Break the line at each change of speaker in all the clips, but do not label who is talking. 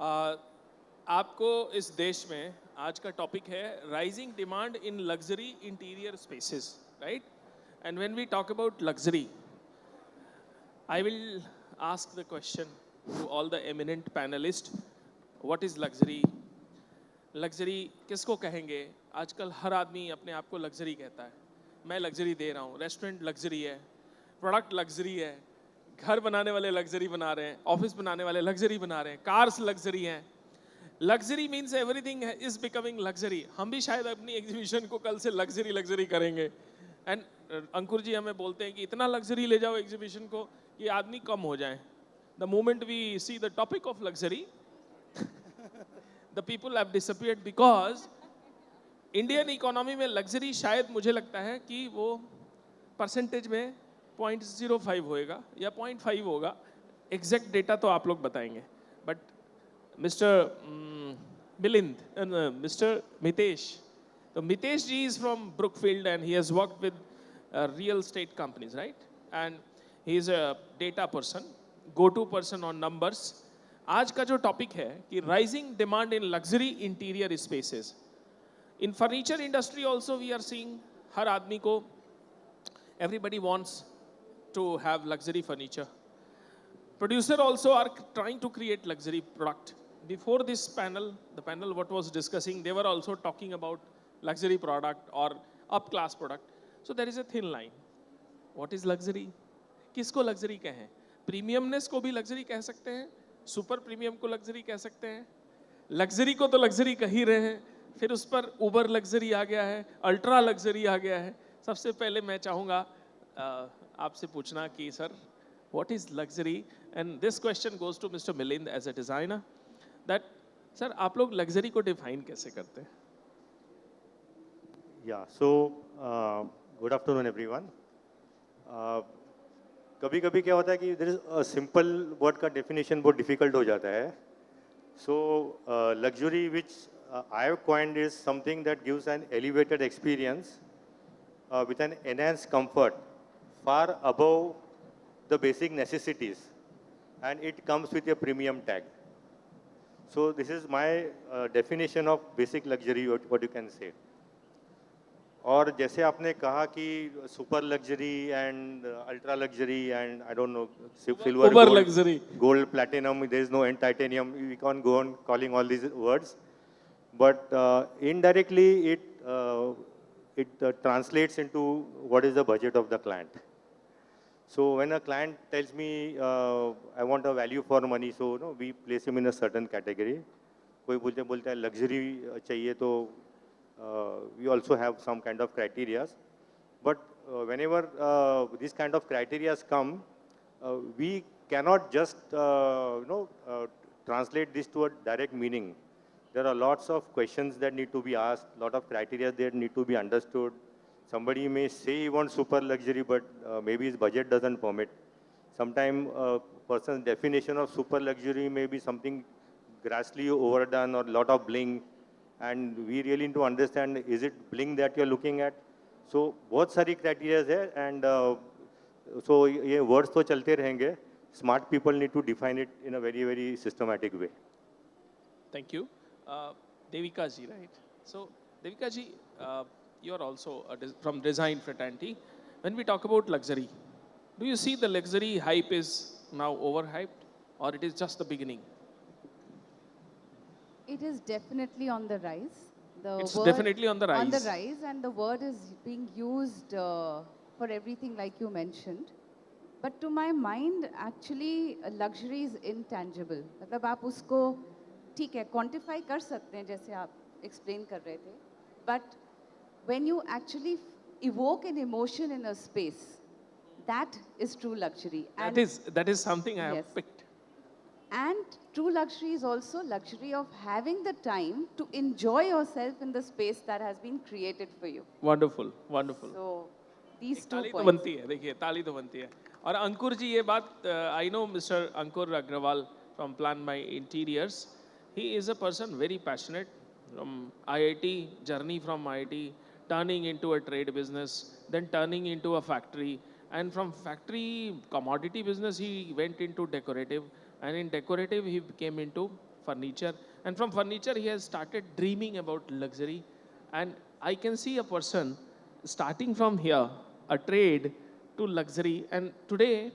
आ, आपको इस देश में आज का टॉपिक है rising demand in luxury interior spaces, right? And when we talk about luxury, I will ask the question to all the eminent panellist, what is luxury? Luxury किसको कहेंगे? आजकल हर आदमी अपने आप को लग्जरी कहता है। मैं लग्जरी दे रहा हूँ, रेस्टोरेंट लग्जरी है, प्रोडक्ट लग्जरी है, घर बनाने वाले लग्जरी बना रहे हैं, ऑफिस बनाने वाले लग्जरी बना रहे हैं, कार्स लग्जरी हैं। Luxury means everything is becoming luxury. हम भी शायद अपनी एग्जीबिशन को कल से लग्जरी लग्जरी करेंगे। एंड अंकुर जी हमें बोलते हैं कि इतना लग्जरी ले जाओ एग्जीबिशन को कि आदमी कम हो जाए। The moment we see the topic of luxury, the people have disappeared because Indian economy में लग्जरी शायद मुझे लगता है कि वो परसेंटेज में 0.05 होएगा या 0.5 होगा। एग्जैक्ट डेटा तो आप लोग बताएंगे, but mister Milind, mister Mitesh, तो Mitesh ji is from Brookfield and he has worked with real estate companies, right? And he is a data person, go to person on numbers. आज का जो टॉपिक है कि rising demand in luxury interior spaces in furniture industry also we are seeing, हर आदमी को everybody wants to have luxury furniture. Producer also are trying to create luxury product. Before this panel, the panel what was discussing, they were also talking about luxury product or up class product. So there is a thin line. What is luxury? किसको luxury कहें? Premiumness को भी luxury कह सकते हैं, super premium को luxury कह सकते हैं। luxury को तो luxury कह ही रहे हैं, फिर उस पर uber luxury आ गया है, ultra luxury आ गया है। सबसे पहले मैं चाहूँगा आपसे पूछना कि sir what is luxury, and this question goes to mister Milind as a designer, that sir आप लोग लग्जरी को डिफाइन कैसे करते हैं?
Yeah, so good afternoon everyone. कभी कभी क्या होता है कि there is a simple word का definition बहुत difficult हो जाता है. So luxury which I have coined is something that gives an elevated experience with an enhanced comfort far above the basic necessities, and it comes with a premium tag. So this is my definition of basic luxury, what you can say. और जैसे आपने कहा कि super luxury and ultra luxury and I don't know silver
Uber luxury.
gold platinum, there is no end titanium, we can't go on calling all these words, but indirectly it translates into what is the budget of the client. So when a client tells me I want a value for money, so we place him in a certain category. कोई बोलता है luxury चाहिए तो we also have some kind of criteria, but whenever these kind of criteria come, we cannot just translate this to a direct meaning. There are lots of questions that need to be asked, lot of criteria that need to be understood. Somebody may say he wants super luxury, but maybe his budget doesn't permit. Sometimes a person's definition of super luxury may be something grossly overdone or lot of bling, and we really need to understand, is it bling that you're looking at? So बहुत सारी criteria है, and so ये words तो चलते रहेंगे. Smart people need to define it in a very, very systematic way.
Thank you. Devika ji, right? So Devika ji, you are also from design fraternity. When we talk about luxury, do you see the luxury hype is now overhyped, or it is just the beginning?
It is definitely on the rise.
It's definitely on the rise.
On the rise, and the word is being used for everything like you mentioned. But to my mind, actually, luxury is intangible. मतलब आप उसको ठीक है quantify कर सकते हैं जैसे आप explain कर रहे थे. But when you actually evoke an emotion in a space, that is true luxury.
That is something I have picked.
And true luxury is also luxury of having the time to enjoy yourself in the space that has been created for you.
Wonderful, wonderful.
So these two
ताली तो
points.
बनती है, देखिए ताली तो बनती है. और अंकुर जी ये बात, I know Mr. Ankur Agrawal from Plan My Interiors. He is a person very passionate from IIT, journey from IIT, turning into a trade business, then turning into a factory, and from factory commodity business he went into decorative, and in decorative he came into furniture. And from furniture, he has started dreaming about luxury. And I can see a person starting from here, a trade to luxury. And today,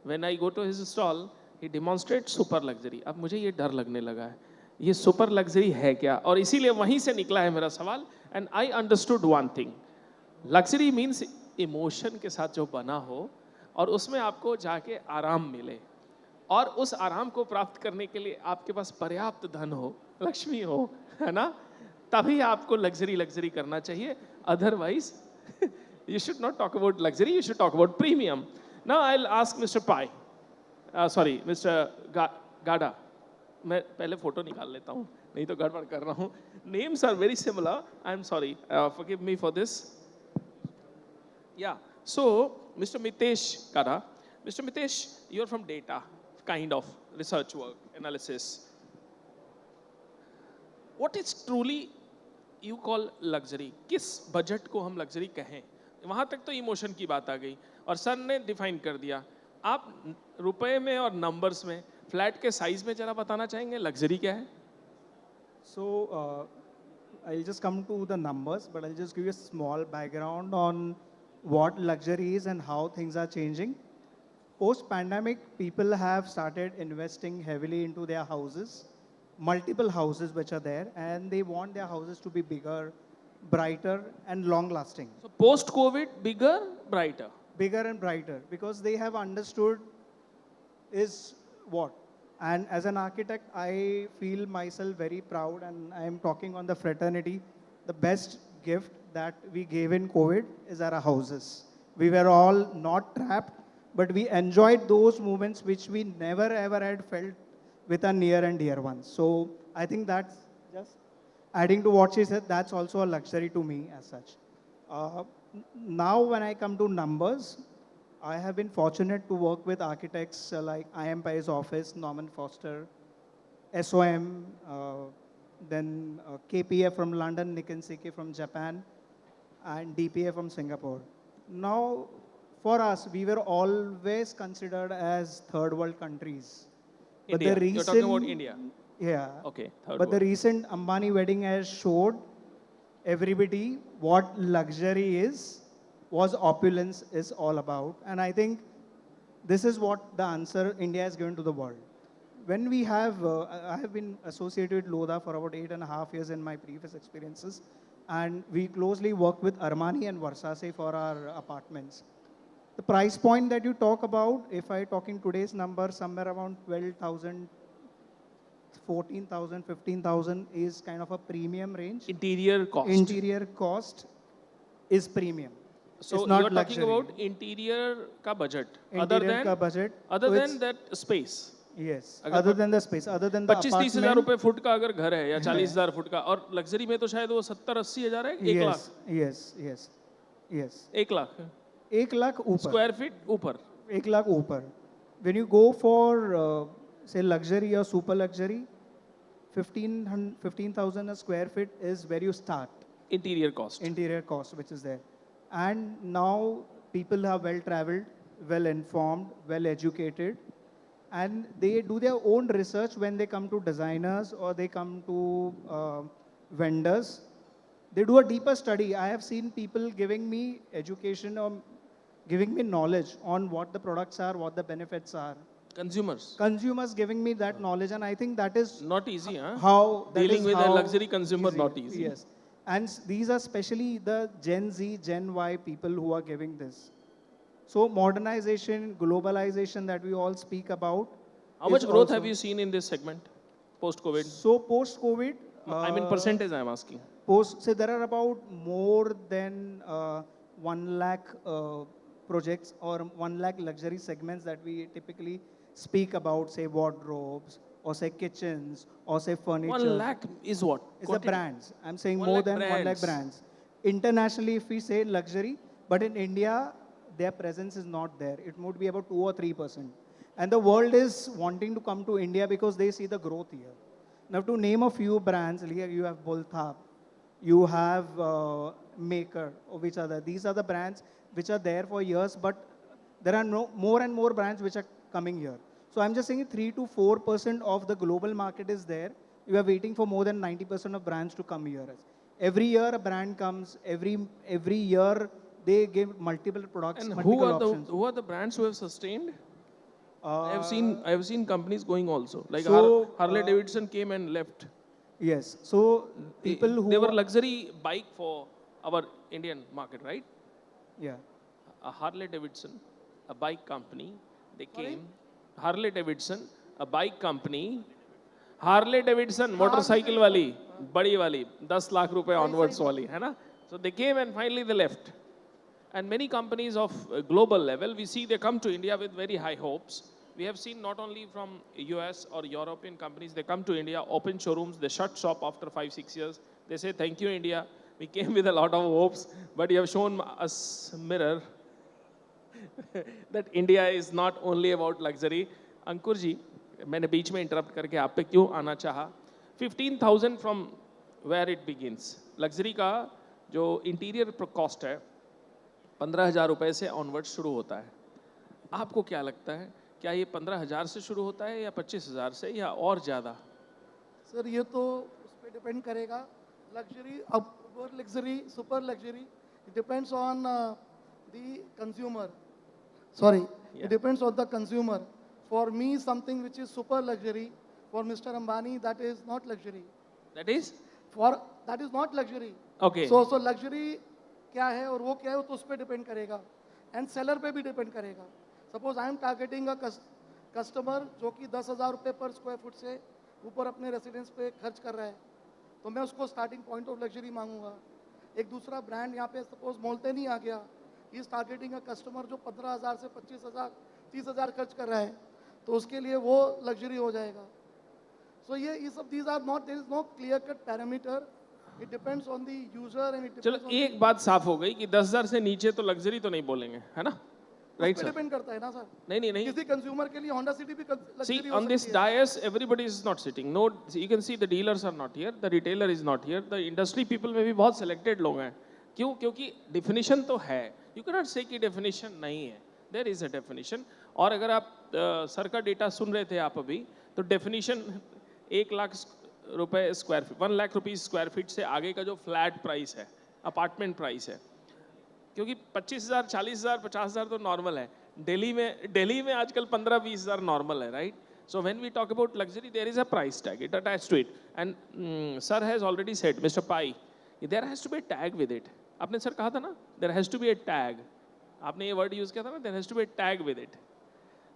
when I go to his stall, he demonstrates super luxury. अब मुझे ये डर लगने लगा है, ये super luxury है क्या? और इसीलिए वहीं से निकला है मेरा सवाल. And I understood one thing. Luxury means emotion के साथ जो बना हो और उसमें आपको जाके आराम मिले. और उस आराम को प्राप्त करने के लिए आपके पास पर्याप्त धन हो, लक्ष्मी हो, है ना? तभी आपको लग्जरी करना चाहिए. Otherwise, you should not talk about luxury, you should talk about premium. Now I'll ask Mr. Pai. Sorry, Mr. Gada. मैं पहले फोटो निकाल लेता हूँ, नहीं तो गड़बड़ कर रहा हूँ. Names are very similar. I'm sorry. Forgive me for this. Yeah. So, Mr. Mitesh Gada. Mr. Mitesh, you're from data, kind of research work, analysis. What is truly you call luxury? किस budget को हम luxury कहें? वहाँ तक तो emotion की बात आ गई और सर ने डिफाइन कर दिया. आप रुपए में और नंबर्स में फ्लैट के साइज में जरा बताना चाहेंगे लग्जरी क्या है?
So, I'll just come to the numbers, but I'll just give you a small background on what luxury is and how things are changing. Post-pandemic, people have started investing heavily into their houses, multiple houses which are there, and they want their houses to be bigger, brighter, and long-lasting.
So post-COVID, bigger, brighter.
Bigger and brighter, because they have understood is what. And as an architect, I feel myself very proud, and I am talking on the fraternity. The best gift that we gave in COVID is our houses. We were all not trapped, but we enjoyed those moments which we never ever had felt with our near and dear ones. So I think that's just adding to what she said, that's also a luxury to me as such. Now when I come to numbers, I have been fortunate to work with architects like IM Pai's office, Norman Foster, SOM, then KPF from London, Nikken Seiki from Japan, and DPA from Singapore. Now, for us, we were always considered as third world countries.
India. You're talking about India.
Yeah.
Okay.
But the recent Ambani wedding has showed everybody what luxury was opulence is all about. And I think this is what the answer India has given to the world. When we have, I have been associated with Lodha for about 8.5 years in my previous experiences. And we closely work with Armani and Versace for our apartments. The price point that you talk about, if I talk in today's number, somewhere around 12,000, 14,000, 15,000 is kind of a premium range.
Interior cost.
Interior cost is premium.
So
it's not
you're talking
luxury.
about interior ka budget.
Interior ka budget.
Other
So
than that space.
Yes.
अगर
Other than the space, other than the
25-30 हजार रुपए foot का अगर घर है या 40,000 foot का और लग्जरी में तो शायद वो 70-80 हजार है 1 लाख.
Yes.
1 लाख.
1 lakh ऊपर.
स्क्वायर फीट ऊपर.
1 lakh ऊपर. When you go for say luxury or super luxury, 15,000 a square feet is where you start.
Interior cost.
Interior cost, which is there. And now people are well traveled, well informed, well educated, and they do their own research when they come to designers or they come to vendors. They do a deeper study. I have seen people giving me education or giving me knowledge on what the products are, what the benefits are. Consumers giving me that knowledge, and I think that is
not easy, huh?
How
dealing with a luxury consumer
easy.
Not easy.
Yes, and these are especially the Gen Z, Gen Y people who are giving this. So modernization, globalization that we all speak about.
How much growth have you seen in this segment post-COVID?
So post-COVID,
I mean percentage I am asking.
There are about more than 1 lakh projects or 1 lakh luxury segments that we typically speak about, say wardrobes, or say kitchens, or say furniture.
1 lakh is what?
It's the brands. I'm saying
1
more
lakh
than 1 lakh brands. Internationally, if we say luxury, but in India, their presence is not there. It would be about 2 or 3%. And the world is wanting to come to India because they see the growth here. Now, to name a few brands, here you have Bulthap, you have Maker, or which other. These are the brands which are there for years, but there are more and more brands which are coming here. So I'm just saying 3 to 4% of the global market is there. You are waiting for more than 90% of brands to come here. Every year a brand comes, every year they give multiple products,
And
multiple options.
who are the brands who have sustained? I
Uh,
have seen companies going also. Like
So,
Harley
uh,
Davidson came and left.
yes, so people
They
who,
were luxury bike for our Indian market, right?
yeah.
A Harley Davidson, a bike company, they came. Harley Davidson, a bike company. Harley Davidson, motorcycle wali, badi wali, 10 lakh rupees onwards wali, है ना? So they came and finally they left. And many companies of global level, we see they come to India with very high hopes. We have seen not only from US or European companies, they come to India, open showrooms, they shut shop after 5-6 years. They say, thank you, India. We came with a lot of hopes, but you have shown us a mirror that India is not only about luxury. अंकुर जी, मैंने बीच में interrupt करके आप पे क्यों आना चाहा? 15,000 from where it begins. Luxury का जो इंटीरियर कॉस्ट है 15,000 रुपए से ऑनवर्ड शुरू होता है. आपको क्या लगता है, क्या ये 15,000 से शुरू होता है या 25,000 से या और ज़्यादा?
सर ये तो उस पर डिपेंड करेगा. लग्जरी, अब luxury, super luxury, it depends on the consumer. Sorry,
Yeah.
it depends on the consumer. For me, something which is super luxury, for Mr. Ambani, that is not luxury.
That is?
That is not luxury.
Okay.
So luxury क्या है और वो क्या है, वो तो उस पर डिपेंड करेगा. एंड सेलर पे भी डिपेंड करेगा. Suppose I am targeting a customer जो कि 10,000 रुपये पर स्क्वायर फुट से ऊपर अपने रेसिडेंस पे खर्च कर रहा है, तो मैं उसको स्टार्टिंग पॉइंट ऑफ लग्जरी मांगूंगा. एक दूसरा ब्रांड यहाँ पे सपोज मोलते नहीं आ गया, he is targeting a customer जो 15,000 से 25,000 30,000 खर्च कर रहा है, तो उसके लिए वो लग्जरी हो जाएगा. सो ये सब these are not, there is no clear cut parameter. It depends on the user and it
चलो एक बात साफ हो गई कि 10,000 से नीचे तो लग्जरी तो नहीं बोलेंगे, है ना? Right sir?
डिपेंड करता है ना सर.
नहीं.
किसी कंज्यूमर के लिए होंडा सिटी भी
See,
लग्जरी हो
on this
सकती है.
dais, everybody is not sitting. No, you can see the dealers are not here, the retailer is not here, the industry people में भी बहुत selected लोग हैं. क्यों? क्योंकि definition तो है. You cannot say कि definition नहीं है. There is a definition. और अगर आप सर का डेटा सुन रहे थे आप अभी, तो definition 1 लाख रुपए square feet, 1 lakh rupees square feet से आगे का जो फ्लैट प्राइस है, अपार्टमेंट प्राइस है. क्योंकि 25,000, 40,000, 50,000 तो नॉर्मल है. दिल्ली में आजकल 15-20,000 नॉर्मल है, right? So when we talk about luxury, there is a price tag, it attached to it. And sir has already said, mister Pai, there has to be a tag with it. आपने sir कहा था ना, there has to be a tag. आपने ये word use किया था ना, there has to be a tag with it.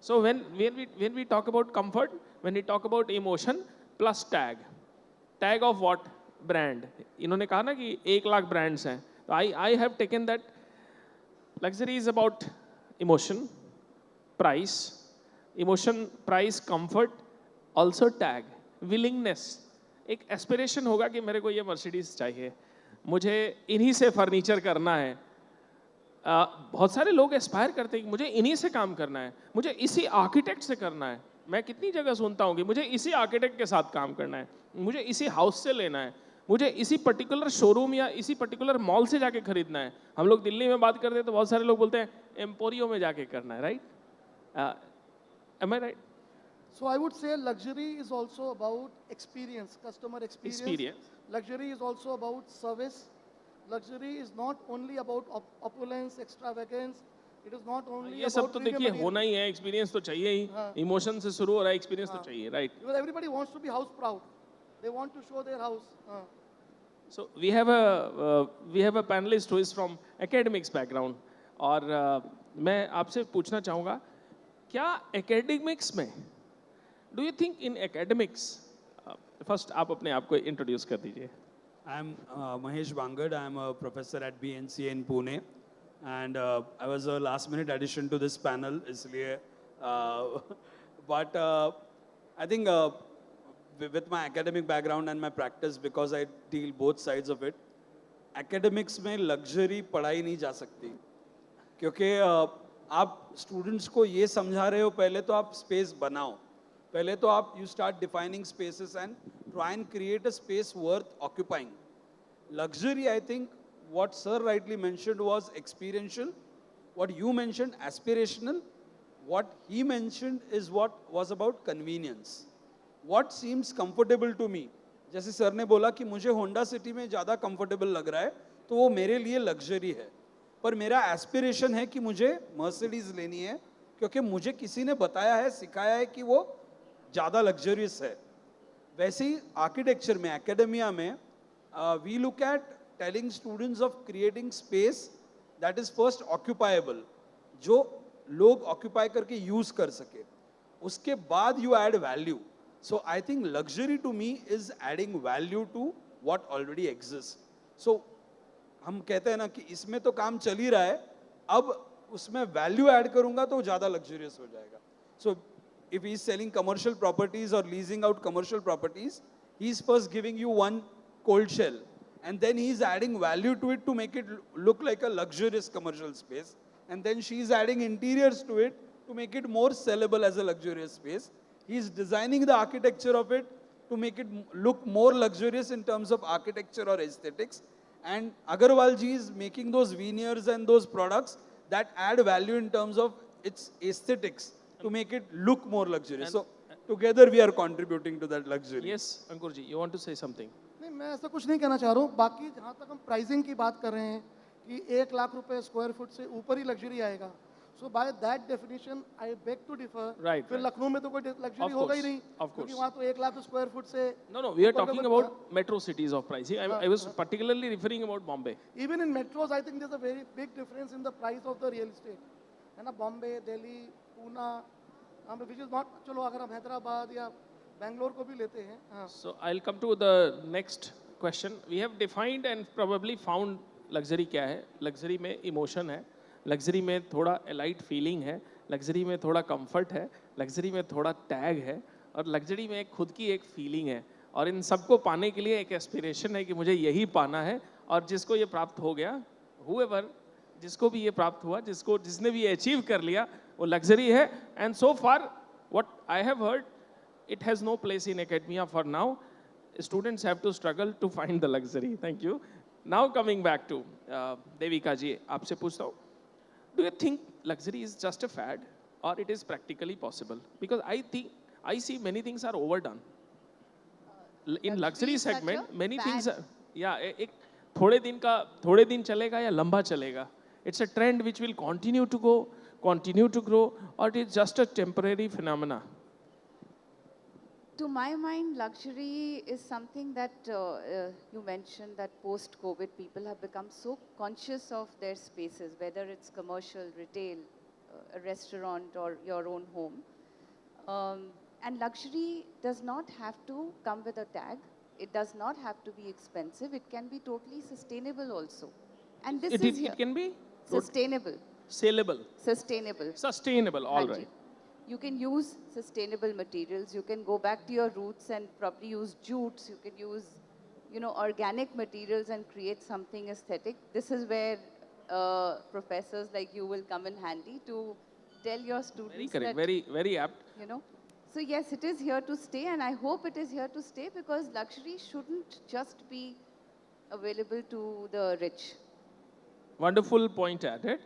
So when we talk about comfort, when we talk about emotion plus tag of what? Brand. इन्होंने कहा ना कि 1 lakh brands हैं, तो I have taken that luxury is about emotion, price, comfort, also tag, willingness. एक aspiration होगा कि मेरे को ये मर्सिडीज चाहिए, मुझे इन्हीं से फर्नीचर करना है. बहुत सारे लोग एस्पायर करते हैं कि मुझे इन्हीं से काम करना है, मुझे इसी आर्किटेक्ट से करना है. मैं कितनी जगह सुनता हूँ कि मुझे इसी आर्किटेक्ट के साथ काम करना है, मुझे इसी हाउस से लेना है, मुझे इसी पर्टिकुलर शोरूम या इसी पर्टिकुलर मॉल से जाके खरीदना है. हम लोग दिल्ली में बात करते हैं तो बहुत सारे लोग बोलते हैं एम्पोरियो में जाके करना है, right? Am I right?
So I would say luxury is also about experience, customer experience. Luxury is also about service. Luxury is not only about opulence, extravagance. It is not only
ये
about
सब तो
premium
देखिए
material.
होना ही है, experience तो चाहिए ही. Emotion से शुरू हो रहा है, एक्सपीरियंस तो चाहिए, right?
Because everybody wants to be house proud. They want to show their house.
So we have a panelist who is from academics background. और मैं आपसे पूछना चाहूँगा, क्या academics में, do you think in academics, first आप अपने आप को इंट्रोड्यूस कर दीजिए.
I'm Mahesh Bangad. I'm a professor at BNCA in Pune, and I was a last-minute addition to this panel. इसलिए, but I think with my academic background and my practice, because I deal both sides of it, academics में luxury पढ़ाई नहीं जा सकती, क्योंकि आप students को ये समझा रहे हो, पहले तो आप space बनाओ, पहले तो आप you start defining spaces and try and create a space worth occupying. Luxury, I think, what sir rightly mentioned was experiential. What you mentioned, aspirational. what he mentioned is what was about convenience. What seems comfortable to me, जैसे sir ने बोला कि मुझे Honda city में ज़्यादा comfortable लग रहा है, तो वो मेरे लिए लग्जरी है. पर मेरा एस्पिरेशन है कि मुझे मर्सिडीज लेनी है, क्योंकि मुझे किसी ने बताया है, सिखाया है कि वो ज़्यादा लग्जरियस है. वैसे ही आर्किटेक्चर में, एकेडमिया में, we look at telling students of creating space that is first occupiable, जो लोग ऑक्यूपाई करके यूज कर सके, उसके बाद you add value. So I think luxury to me is adding value to what already exist. So हम कहते हैं ना कि इसमें तो काम चल ही रहा है, अब उसमें वैल्यू ऐड करूंगा तो ज़्यादा लग्जरियस हो जाएगा. सो if he is selling commercial properties or leasing out commercial properties, he is first giving you one cold shell, and then he is adding value to it to make it look like a luxurious commercial space, and then she is adding interiors to it to make it more sellable as a luxurious space. He is designing the architecture of it to make it look more luxurious in terms of architecture or aesthetics, and Agarwal ji is making those veneers and those products that add value in terms of its aesthetics to make it look more luxurious. So together we are contributing to that luxury.
Yes, Ankur ji, you want to say something?
नहीं, मैं ऐसा कुछ नहीं कहना चाह रहा हूँ. बाकी जहाँ तक हम प्राइसिंग की बात कर रहे हैं कि 1 लाख रुपए स्क्वायर फुट से ऊपर ही लग्जरी आएगा, so by that definition I beg to differ.
Right,
फिर
right.
लखनऊ में तो कोई लग्जरी
Of
होगा ही
course,
नहीं,
of
क्योंकि
course.
वहाँ तो 1 लाख स्क्वायर फुट से
No, we are
ऊपर
talking
का
about metro cities of pricing. I was particularly referring about Bombay.
Even in metros, I think there's a very big difference in the price of the real estate. है ना, Bombay, Delhi, Poona, which is not, चलो अगर हम हैदराबाद या बैंगलोर को भी लेते हैं, हाँ.
So I'll come to the next question. We have defined and probably found luxury क्या है. Luxury में emotion है, luxury में थोड़ा elite feeling है, luxury में थोड़ा comfort है, luxury में थोड़ा tag है, और luxury में खुद की एक feeling है. और इन सबको पाने के लिए एक aspiration है कि मुझे यही पाना है, और जिसको ये प्राप्त हो गया, whoever, जिसको भी ये प्राप्त हुआ, जिसने भी ये अचीव कर लिया, वो लग्जरी है. And so far what I have heard, it has no place in academia for now. Students have to struggle to find the luxury. Thank you. Now coming back to Devika ji, आपसे पूछता हूँ, do you think luxury is just a fad और it is practically possible? Because I see many things are overdone in luxury
is such a
segment. Many things,
fad.
या एक थोड़े दिन चलेगा या लंबा चलेगा. It's a trend which will continue to grow, or it is just a temporary phenomena?
To my mind, luxury is something that you mentioned that post-COVID people have become so conscious of their spaces, whether it's commercial, retail, a restaurant, or your own home. And luxury does not have to come with a tag. It does not have to be expensive. It can be totally sustainable also. And this is here.
It can be
Sustainable.
saleable,
Sustainable.
sustainable. All
Hanji.
right.
You can use sustainable materials. You can go back to your roots and probably use jutes. You can use, organic materials and create something aesthetic. This is where professors like you will come in handy to tell your students
Very correct.
that,
Very apt.
So yes, it is here to stay, and I hope it is here to stay, because luxury shouldn't just be available to the rich.
Wonderful point added.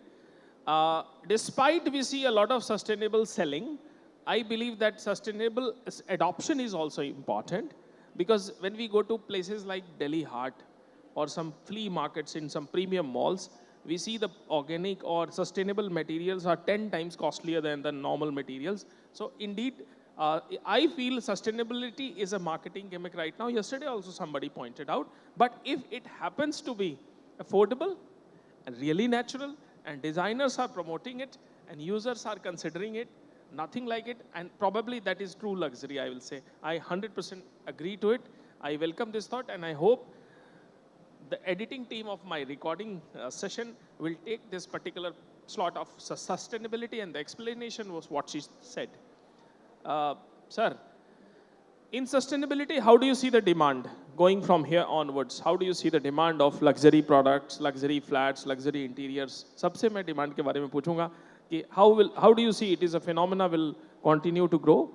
Despite we see a lot of sustainable selling, I believe that sustainable adoption is also important, because when we go to places like Delhi Heart or some flea markets in some premium malls, we see the organic or sustainable materials are 10 times costlier than the normal materials. So indeed, I feel sustainability is a marketing gimmick right now. Yesterday also somebody pointed out, but if it happens to be affordable and really natural, and designers are promoting it, and users are considering it, nothing like it, and probably that is true luxury, I will say. I 100% agree to it. I welcome this thought, and I hope the editing team of my recording session will take this particular slot of sustainability, and the explanation was what she said. Sir, in sustainability, how do you see the demand going from here onwards? How do you see the demand of luxury products, luxury flats, luxury interiors? सबसे मैं demand के बारे में पूछूंगा कि how do you see it is a phenomena will continue to grow?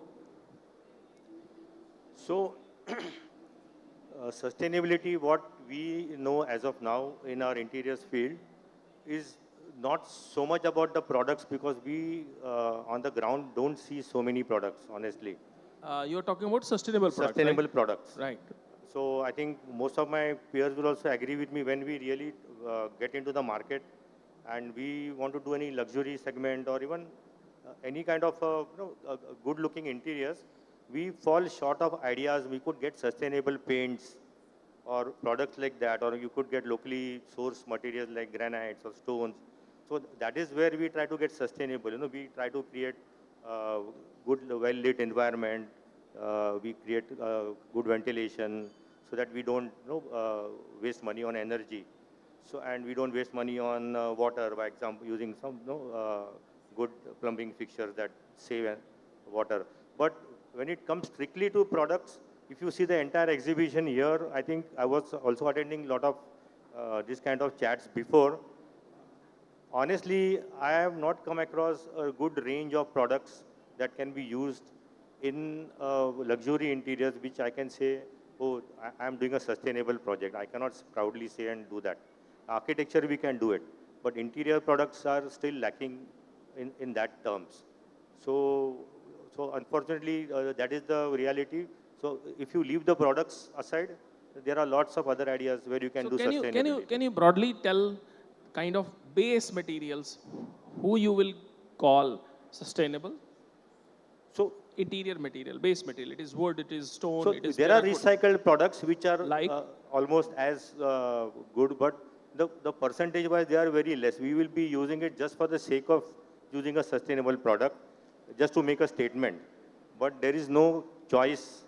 So, sustainability, what we know as of now in our interiors field, is not so much about the products because we on the ground don't see so many products, honestly.
You're talking about sustainable products,
Sustainable
right?
products.
Right.
So I think most of my peers will also agree with me when we really get into the market and we want to do any luxury segment or even any kind of good-looking interiors, we fall short of ideas. We could get sustainable paints or products like that, or you could get locally sourced materials like granites or stones. So that is where we try to get sustainable. We try to create good, well-lit environment. We create good ventilation so that we don't waste money on energy. So, and we don't waste money on water, by example, using some good plumbing fixtures that save water. But when it comes strictly to products, if you see the entire exhibition here, I think I was also attending a lot of this kind of chats before. Honestly, I have not come across a good range of products that can be used in luxury interiors, which I can say, oh, I'm doing a sustainable project. I cannot proudly say and do that. Architecture, we can do it. But interior products are still lacking in that terms. So unfortunately, that is the reality. So if you leave the products aside, there are lots of other ideas where you can
So
do sustainability.
can you broadly tell kind of base materials who you will call sustainable?
So
Interior material, base material. It is wood, it is stone,
So
it is
there are
terracotta.
recycled products which are
Like?
almost as good, but the percentage wise they are very less. We will be using it just for the sake of using a sustainable product, just to make a statement. But there is no choice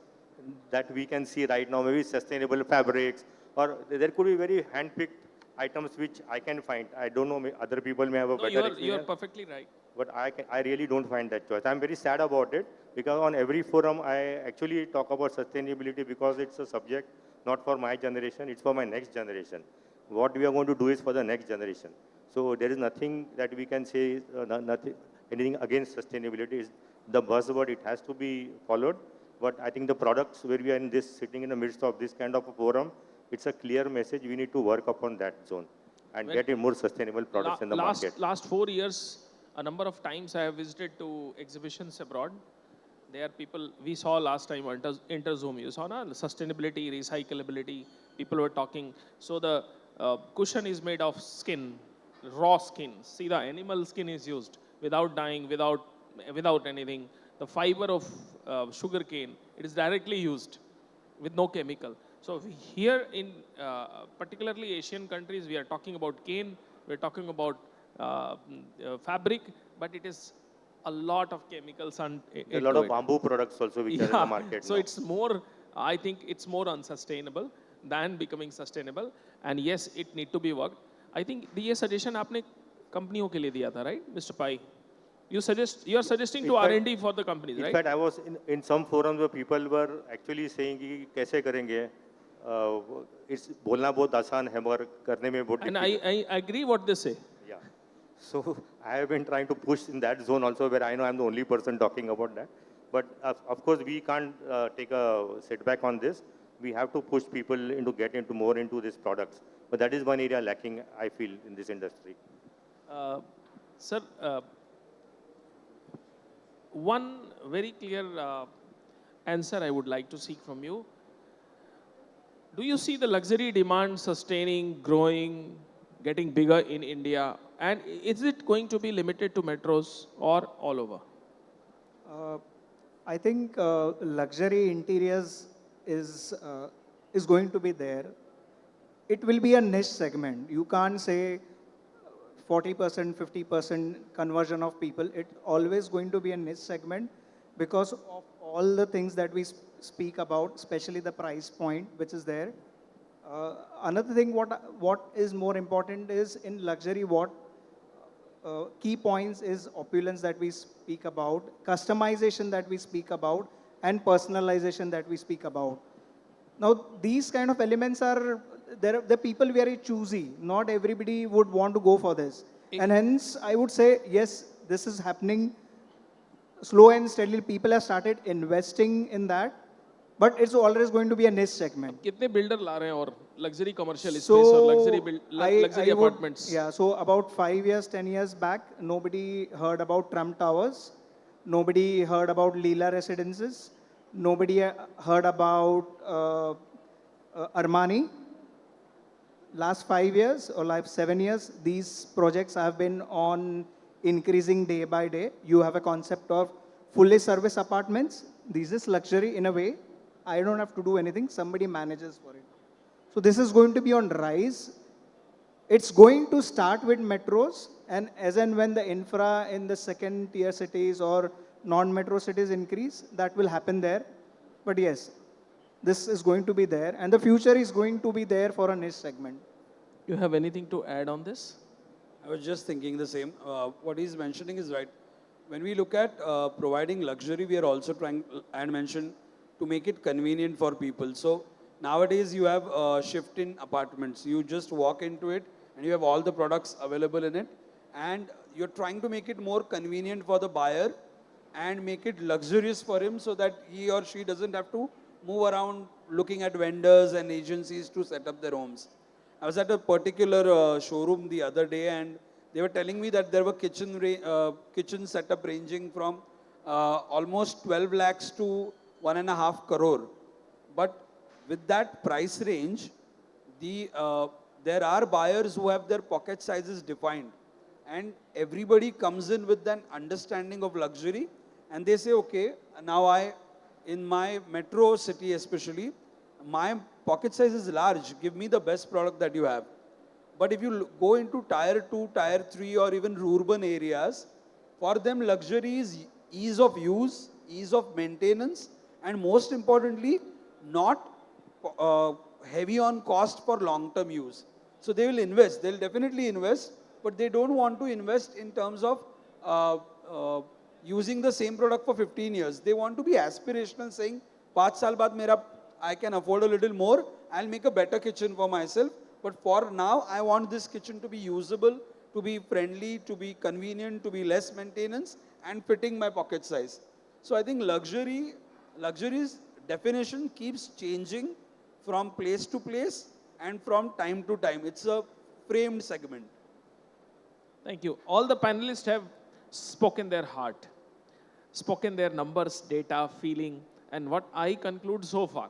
that we can see right now. Maybe sustainable fabrics, or there could be very hand-picked items which I can find. I don't know. Other people may have a
No,
better
you are
experience.
perfectly right.
But I really don't find that choice. I'm very sad about it because on every forum I actually talk about sustainability because it's a subject not for my generation, it's for my next generation. What we are going to do is for the next generation. So there is nothing that we can say, anything against sustainability. Is the buzzword, it has to be followed. But I think the products where we are in this, sitting in the midst of this kind of a forum, it's a clear message. We need to work upon that zone and
Well,
get in more sustainable products in the market.
Last 4 years, a number of times I have visited to exhibitions abroad. There are people, we saw last time InterZoom, you saw na? Sustainability, recyclability, people were talking. So the cushion is made of skin, raw skin. See, the animal skin is used without dyeing, without anything. The fiber of sugar cane, it is directly used with no chemical. So here in particularly Asian countries, we are talking about cane, we are talking about fabric, but it is a lot of chemicals and
A lot of bamboo products also which are in the market
so
now.
it's more, I think it's more unsustainable than becoming sustainable. And yes, it need to be worked. I think ये suggestion आपने कंपनियों के लिए दिया था, right, Mr. Pai? You are suggesting to
In fact-
R&D for the companies,
In
right?
fact, I was in some forums where people were actually saying कि कैसे करेंगे. It's बोलना बहुत आसान है मगर करने में बहुत
And
difficult.
I agree what they say.
Yeah. So I have been trying to push in that zone also where I know I'm the only person talking about that. But of course, we can't take a setback on this. We have to push people into get into more into these products. But that is one area lacking, I feel, in this industry.
Sir, one very clear answer I would like to seek from you. Do you see the luxury demand sustaining, growing, getting bigger in India? And is it going to be limited to metros or all over?
I think luxury interiors is going to be there. It will be a niche segment. You can't say 40%, 50% conversion of people. It's always going to be a niche segment because of all the things that we speak about, especially the price point which is there. Another thing, what is more important is in luxury, what key points is opulence that we speak about, customization that we speak about, and personalization that we speak about. Now, these kind of elements are, the people very choosy. Not everybody would want to go for this. And hence, I would say, yes, this is happening slow and steadily. People have started investing in that. but it's always going to be a niche segment.
कितने builder ला रहे हैं और luxury commercial space और luxury
would,
apartments?
yeah, so about 5 years, 10 years back, nobody heard about Trump Towers. Nobody heard about Leela Residences. Nobody heard about Armani. Last 5 years or like 7 years, these projects have been on increasing day by day. You have a concept of fully serviced apartments. This is luxury in a way. I don't have to do anything. Somebody manages for it. So this is going to be on rise. It's going to start with metros, and as and when the infra in the second tier cities or non-metro cities increase, that will happen there. But yes, this is going to be there, and the future is going to be there for a niche segment.
You have anything to add on this?
I was just thinking the same. What he's mentioning is right. When we look at providing luxury, we are also trying, and mentioned, to make it convenient for people. So nowadays you have shift in apartments. You just walk into it and you have all the products available in it. And you're trying to make it more convenient for the buyer and make it luxurious for him so that he or she doesn't have to move around looking at vendors and agencies to set up their homes. I was at a particular showroom the other day and they were telling me that there were kitchen setup ranging from almost 12 lakhs to 1.5 crore. But with that price range, there are buyers who have their pocket sizes defined. And everybody comes in with an understanding of luxury and they say, okay, now in my metro city especially, my pocket size is large, give me the best product that you have. But if you go into tier 2, tier 3 or even urban areas, for them luxury is ease of use, ease of maintenance, and most importantly, not heavy on cost for long-term use. So they will invest, they'll definitely invest, but they don't want to invest in terms of using the same product for 15 years. They want to be aspirational, saying, 5 saal baad I can afford a little more, I'll make a better kitchen for myself. But for now, I want this kitchen to be usable, to be friendly, to be convenient, to be less maintenance, and fitting my pocket size. So I think luxury's definition keeps changing from place to place and from time to time. It's a framed segment.
Thank you. All the panelists have spoken their heart, spoken their numbers, data, feeling, and what I conclude so far.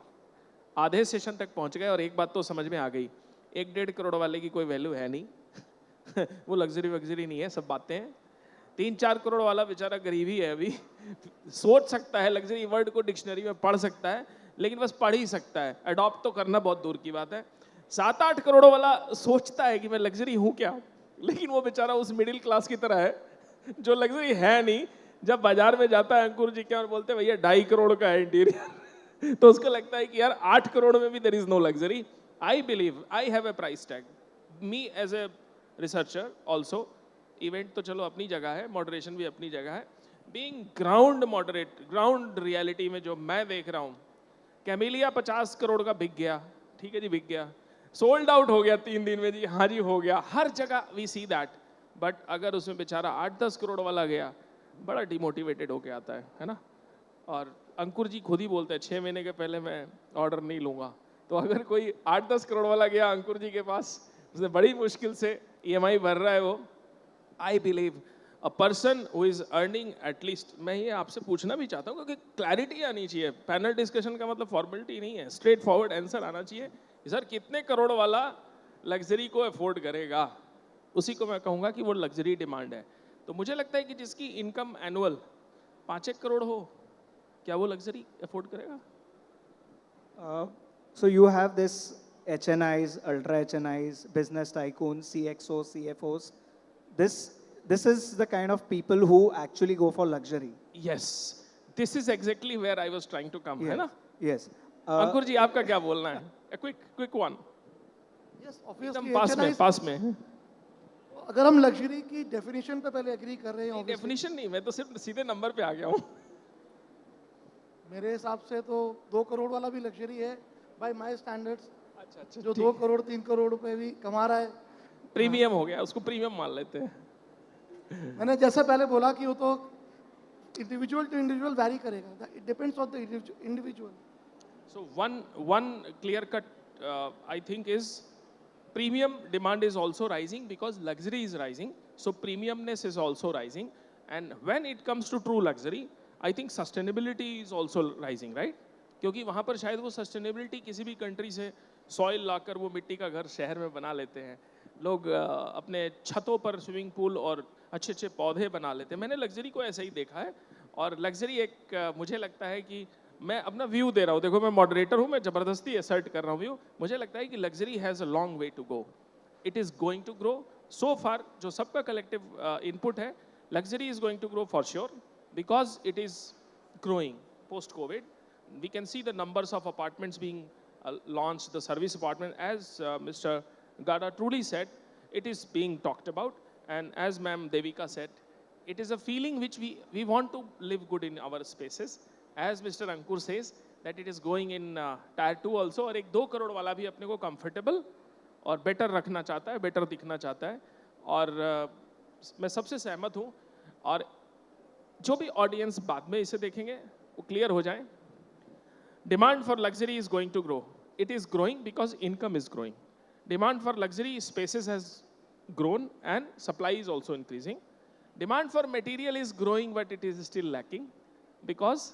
आधे session तक पहुंच गए और एक बात तो समझ में आ गई, 1-1.5 करोड़ वाले की कोई वैल्यू है नहीं वो लग्जरी वग्जरी नहीं है, सब बातें हैं। 3-4 करोड़ वाला बेचारा गरीब ही है अभी सोच सकता है, लग्जरी वर्ड को डिक्शनरी में पढ़ सकता है, लेकिन बस पढ़ ही सकता है, अडॉप्ट तो करना बहुत दूर की बात है। 7-8 करोड़ वाला सोचता है कि मैं लग्जरी हूँ क्या, लेकिन वो बेचारा उस मिडिल क्लास की तरह है जो लग्जरी है नहीं। जब बाजार में जाता है अंकुर जी क्या और बोलते हैं भैया 2.5 करोड़ का है इंटीरियर तो उसको लगता है कि यार 8 करोड़ में भी there is no luxury. I believe I have a price tag, me as a researcher also, event तो चलो अपनी जगह है, मॉडरेशन भी अपनी जगह है, being ground moderate, ground reality में जो मैं देख रहा हूँ, कैमेलिया 50 करोड़ का बिक गया, ठीक है जी बिक गया, सोल्ड आउट हो गया 3 दिन में जी, हाँ जी हो गया, हर जगह वी सी दैट। बट अगर उसमें बेचारा 8-10 करोड़ वाला गया, बड़ा डिमोटिवेटेड होके आता है ना। और अंकुर जी खुद ही बोलते हैं 6 महीने के पहले मैं ऑर्डर नहीं लूँगा। तो अगर कोई 8-10 करोड़ वाला गया अंकुर जी के पास, उसने बड़ी मुश्किल से EMI भर रहा है वो, I believe a person who is earning at least, मैं ये आपसे पूछना भी चाहता हूँ क्योंकि क्लैरिटी आनी चाहिए, पैनल डिस्कशन का मतलब फॉर्मेलिटी नहीं है, स्ट्रेट फॉरवर्ड आंसर आना चाहिए। सर कितने करोड़ वाला लग्जरी को अफोर्ड करेगा, उसी को मैं कहूँगा कि वो लग्जरी डिमांड है। तो मुझे लगता है कि जिसकी इनकम एनुअल 5-1 करोड़ हो, क्या वो लग्जरी अफोर्ड करेगा?
So you have this HNIs, ultra HNIs, business tycoons, CXOs, CFOs. This is the kind of people who actually go for luxury.
Yes, this is exactly where I was trying to come, है ना?
Yes.
अंकुर जी आपका क्या बोलना है? A quick one.
Yes
एकदम
obviously
पास में।
अगर हम लग्जरी की डेफिनेशन पे पहले एग्री कर रहे हैं, obviously,
डेफिनेशन नहीं, मैं तो सिर्फ सीधे नंबर पे आ गया हूँ।
मेरे हिसाब से तो 2 करोड़ वाला भी लग्जरी है बाय माय स्टैंडर्ड्स।
अच्छा
जो 2 करोड़ 3 करोड़ रुपए भी कमा रहा है,
प्रीमियम हो गया, उसको प्रीमियम मान लेते हैं।
मैंने जैसे पहले बोला कि वो तो इंडिविजुअल टू इंडिविजुअल वैरी करेगा, it depends on the individual.
So one clear cut, I think, is premium demand is also rising because luxury is rising. So premiumness is also rising. And when it comes to true luxury, I think sustainability is also rising, right? क्योंकि वहाँ पर शायद वो sustainability किसी भी country से soil लाकर वो मिट्टी का घर शहर में बना लेते हैं. लोग अपने छतों पर स्विमिंग पूल और अच्छे अच्छे पौधे बना लेते हैं. मैंने लग्जरी को ऐसे ही देखा है. और लग्जरी एक मुझे लगता है कि मैं अपना व्यू दे रहा हूँ. देखो मैं मॉडरेटर हूँ, मैं ज़बरदस्ती असर्ट कर रहा हूँ व्यू. मुझे लगता है कि luxury has a long way to go. It is going to grow. So far जो सबका कलेक्टिव इनपुट है, luxury is going to grow for sure because it is growing post covid. We can see the numbers of apartments being launched, the service apartment, as Mr. Gada truly said, it is being talked about. And as Ma'am Devika said, it is a feeling which we want to live good in our spaces. As Mr. Ankur says, that it is going in tier 2 also. और एक 2 करोड़ वाला भी अपने को comfortable और better रखना चाहता है, better दिखना चाहता है. और मैं सबसे सहमत हूँ. और जो भी audience बाद में इसे देखेंगे वो clear हो जाए. Demand for luxury is going to grow. It is growing because income is growing. Demand for luxury spaces has grown and supply is also increasing. Demand for material is growing but it is still lacking because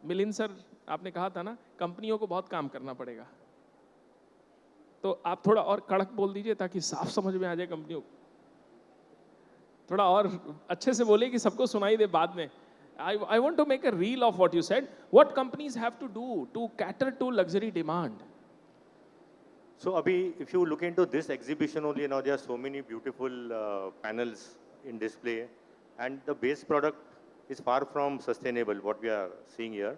Milind sir आपने कहा था ना, कंपनियों को बहुत काम करना पड़ेगा. तो आप थोड़ा और कड़क बोल दीजिए ताकि साफ समझ में आ जाए कंपनियों को. थोड़ा और अच्छे से बोलिए कि सबको सुनाई दे बाद में. I want to make a reel of what you said. What companies have to do to cater to luxury demand?
So Abhi, if you look into this exhibition only, now there are so many beautiful panels in display, and the base product is far from sustainable. What we are seeing here,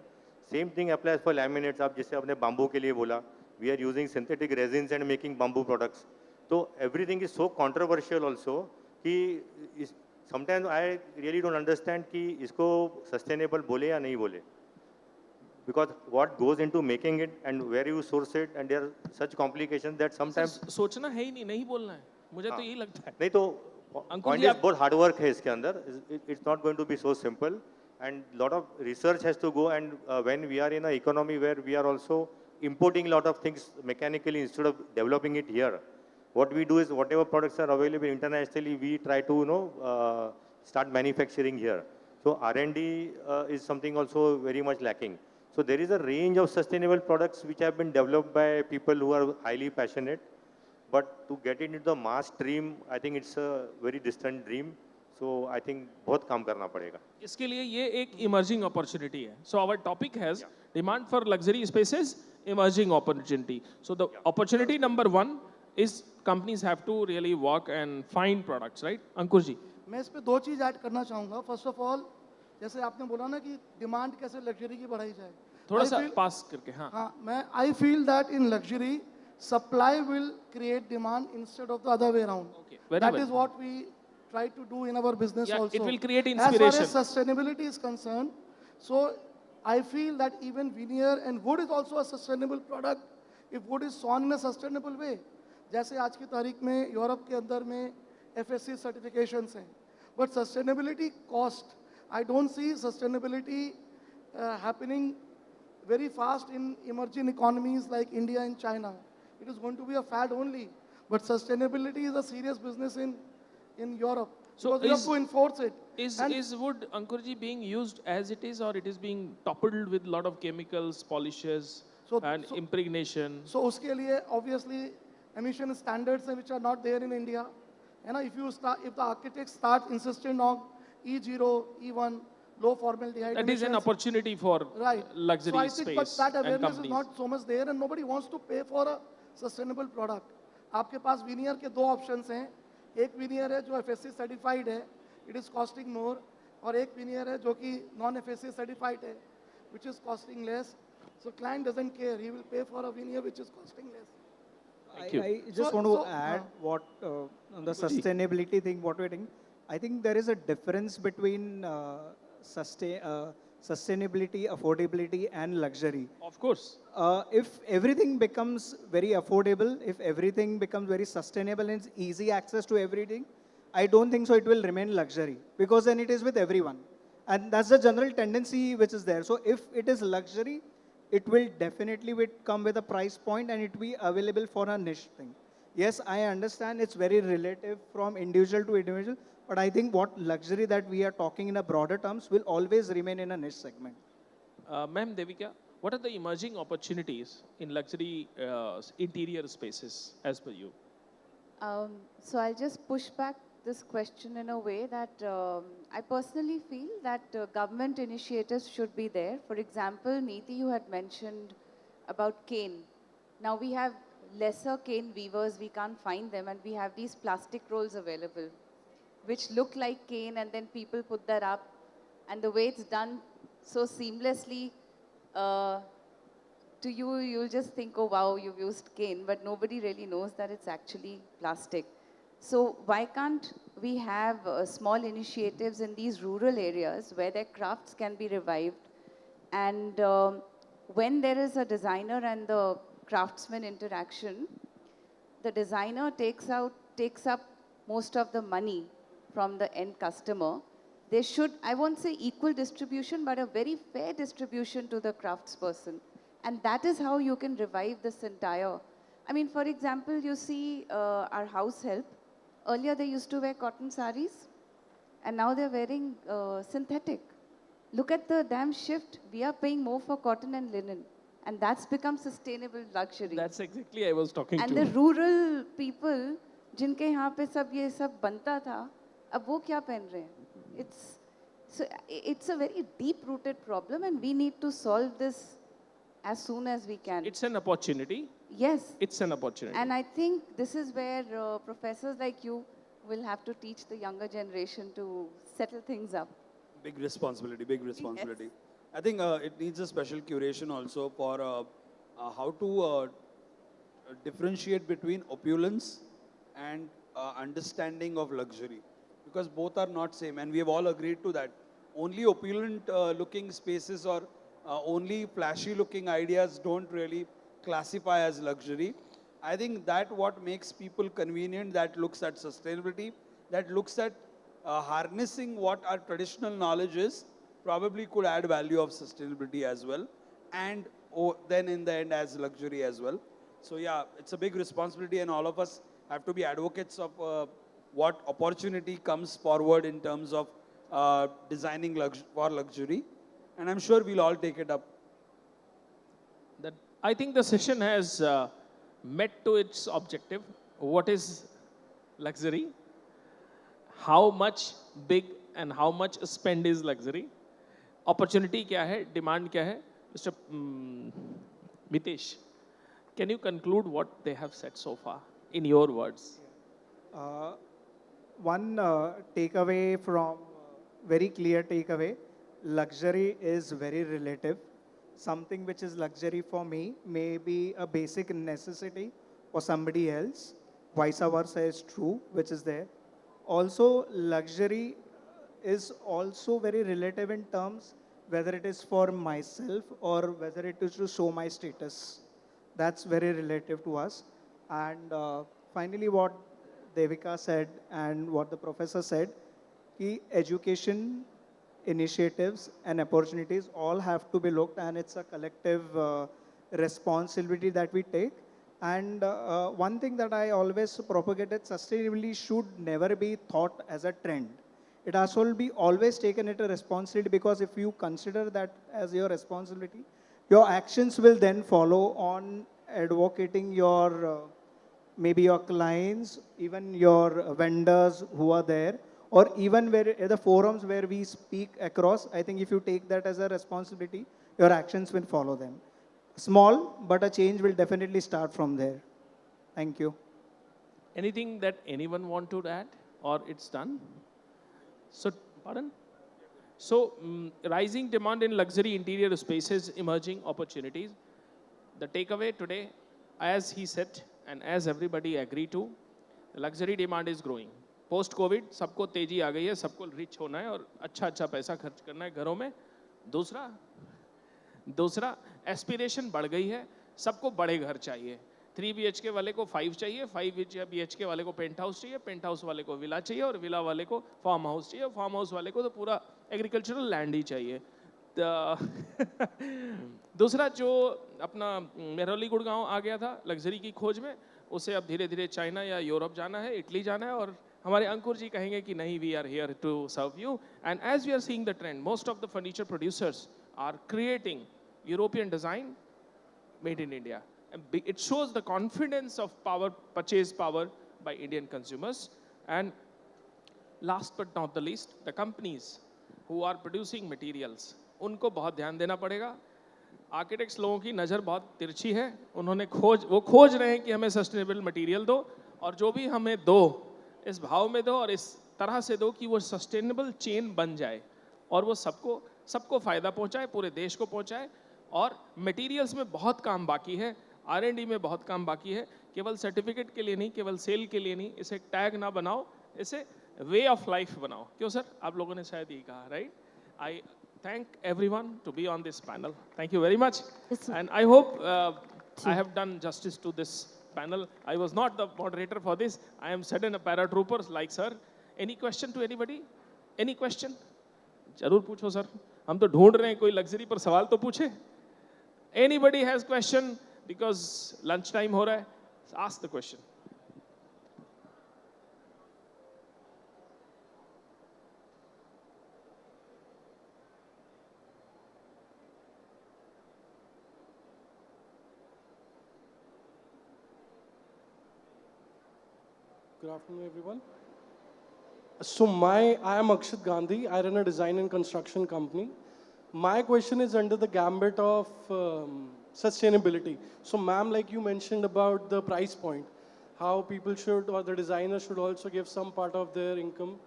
same thing applies for laminates. आप जैसे अपने bamboo के लिए बोला, we are using synthetic resins and making bamboo products. So everything is so controversial also कि sometimes I really don't understand कि इसको sustainable बोले या नहीं बोले. Because what goes into making it and where you source it, and there are such complications that sometimes
सोचना है ही नहीं, नहीं बोलना है. मुझे तो यही लगता है.
नहीं तो
अंकुर
point
जी,
is बहुत hard work है इसके अंदर. It's not going to be so simple, and lot of research has to go. And when we are in an economy where we are also importing a lot of things mechanically instead of developing it here, what we do is whatever products are available internationally, we try to start manufacturing here. So R&D is something also very much lacking. So there is a range of sustainable products which have been developed by people who are highly passionate. But to get it into the mass stream, I think it's a very distant dream. So I think बहुत काम करना पड़ेगा.
इसके लिए ये एक emerging opportunity है. So our topic has demand for luxury spaces, emerging opportunity. So the opportunity number 1 is companies have to really work and find products, right? Ankur ji.
मैं इस पे 2 चीज़ ऐड करना चाहूँगा. फर्स्ट ऑफ ऑल, जैसे आपने बोला ना कि डिमांड कैसे लग्जरी की बढ़ाई जाए,
थोड़ा सा पास करके. हाँ.
मैं I feel that in luxury supply will create demand instead of the other way around.
Okay, very
That
well.
is what we try to do in our business
Yeah,
also.
it will create
As far
inspiration.
as sustainability is concerned, so I feel that even veneer and wood is also a sustainable product if wood is sawn in a sustainable way. जैसे आज की तारीख में Europe के अंदर में FSC certifications हैं, but sustainability cost, I don't see sustainability happening very fast in emerging economies like India and China. It is going to be a fad only, but sustainability is a serious business in Europe.
So
because you have to enforce it.
Is wood, Ankur ji, being used as it is, or it is being toppled with a lot of chemicals, polishes, and impregnation?
So उसके लिए obviously emission standards हैं which are not there in India. And if the architects start insisting on E0, E1, low formaldehyde
That is an opportunity for luxury
so I think,
space
but that
and
awareness
companies.
is not so much there, and nobody wants to pay for a sustainable product. आपके पास veneer के 2 options हैं. एक veneer है जो FSC certified है, it is costing more, और एक veneer है जो कि non FSC certified है, which is costing less. So client doesn't care, he will pay for a veneer which is costing less.
Thank you.
I just want to add what on the sustainability thing, what we're doing. I think there is a difference between sustainability, affordability, and luxury.
Of course.
If everything becomes very affordable, if everything becomes very sustainable and it's easy access to everything, I don't think so it will remain luxury, because then it is with everyone. And that's the general tendency which is there. So if it is luxury, it will definitely come with a price point and it will be available for a niche thing. Yes, I understand it's very relative from individual to individual, but I think what luxury that we are talking in a broader terms will always remain in a niche segment.
Ma'am Devika, what are the emerging opportunities in luxury interior spaces as per you?
So I'll just push back this question in a way that I personally feel that government initiatives should be there. For example, Neeti, you had mentioned about cane. Now we have lesser cane weavers, we can't find them, and we have these plastic rolls available, which look like cane, and then people put that up, and the way it's done so seamlessly, to you, you'll just think, oh wow, you've used cane, but nobody really knows that it's actually plastic. So why can't we have small initiatives in these rural areas where their crafts can be revived? And when there is a designer and the craftsman interaction, the designer takes up most of the money from the end customer. There should, I won't say equal distribution, but a very fair distribution to the craftsperson. And that is how you can revive this entire. I mean, for example, you see our house help. Earlier they used to wear cotton saris, and now they're wearing synthetic. Look at the damn shift. We are paying more for cotton and linen. And that's become sustainable luxury.
That's exactly I was talking
And
to.
the rural people, जिनके यहाँ पे सब ये सब बनता था, अब वो क्या पहन रहे हैं? It's a very deep-rooted problem, and we need to solve this as soon as we can.
It's an opportunity.
Yes.
It's an opportunity.
And I think this is where professors like you will have to teach the younger generation to settle things up.
Big responsibility, big responsibility. I think it needs a special curation also for how to differentiate between opulence and understanding of luxury, because both are not same, and we have all agreed to that. Only opulent looking spaces or only flashy looking ideas don't really classify as luxury. I think that what makes people convenient, that looks at sustainability, that looks at harnessing what our traditional knowledge is, probably could add value of sustainability as well, and then in the end as luxury as well. So yeah, it's a big responsibility, and all of us have to be advocates of what opportunity comes forward in terms of designing for luxury, and I'm sure we'll all take it up.
That I think the session has met to its objective. What is luxury? How much big and how much spend is luxury? Opportunity क्या है? Demand क्या है? Mr. Mitesh, can you conclude what they have said so far in your words?
One takeaway from, very clear takeaway, luxury is very relative. Something which is luxury for me may be a basic necessity for somebody else. Vice versa is true, which is there. Also, luxury is also very relative in terms whether it is for myself or whether it is to show my status. That's very relative to us. And finally, what Devika said and what the professor said, ki education initiatives and opportunities all have to be looked, and it's a collective responsibility that we take. And one thing that I always propagated, sustainability should never be thought as a trend. It has to be always taken as a responsibility, because if you consider that as your responsibility, your actions will then follow on advocating your, maybe your clients, even your vendors who are there, or even where the forums where we speak across. I think if you take that as a responsibility, your actions will follow them. Small, but a change will definitely start from there. Thank you.
Anything that anyone want to add, or it's done? So, pardon? So, rising demand in luxury interior spaces, emerging opportunities. The takeaway today, as he said, and as everybody agreed to, the luxury demand is growing. Post-COVID, सबको तेजी आ गई है, सबको rich होना है और अच्छा पैसा खर्च करना है घरों में. दूसरा एस्पिरेशन बढ़ गई है, सबको बड़े घर चाहिए. 3 BHK वाले को 5 चाहिए, 5 BHK वाले को पेंट हाउस चाहिए, पेंट हाउस वाले को विला चाहिए और विला वाले को फार्म हाउस चाहिए, फार्म हाउस वाले को तो पूरा एग्रीकल्चरल लैंड ही चाहिए. दूसरा जो अपना मेहरौली गुड़गांव आ गया था लग्जरी की खोज में, उसे अब धीरे धीरे चाइना या यूरोप जाना है, इटली जाना है, और हमारे अंकुर जी कहेंगे कि नहीं, we are here to serve you. And as we are seeing the trend, most of the furniture producers are creating European design made in India. And it shows the confidence of power, purchase power by Indian consumers. And last but not the least, the companies who are producing materials, उनको बहुत ध्यान देना पड़ेगा. Architects लोगों की नज़र बहुत तिरछी है, उन्होंने वो खोज रहे हैं कि हमें सस्टेनेबल मटेरियल दो, और जो भी हमें दो इस भाव में दो और इस तरह से दो कि वो सस्टेनेबल चेन बन जाए और वो सबको फ़ायदा पहुंचाए, पूरे देश को पहुंचाए. और मटेरियल्स में बहुत काम बाकी है, R&D में बहुत काम बाकी है. केवल सर्टिफिकेट के लिए नहीं, केवल सेल के लिए नहीं, इसे टैग ना बनाओ, इसे वे ऑफ लाइफ बनाओ. क्यों सर, आप लोगों ने शायद ये कहा, right? I thank everyone to be on this panel. Thank you very much.
Yes, sir.
And I hope I have done justice to this panel. I was not the moderator for this. I am sudden a paratrooper like sir. Any question to anybody? Any question? जरूर पूछो sir, हम तो ढूंढ रहे हैं कोई luxury पर सवाल तो पूछे. Anybody has question? Because lunch time हो रहा है. Ask the question.
Good afternoon, everyone. I am Akshat Gandhi. I run a design and construction company. My question is under the gambit of sustainability. So, ma'am, like you mentioned about the price point, how people should, or the designers should also give some part of their income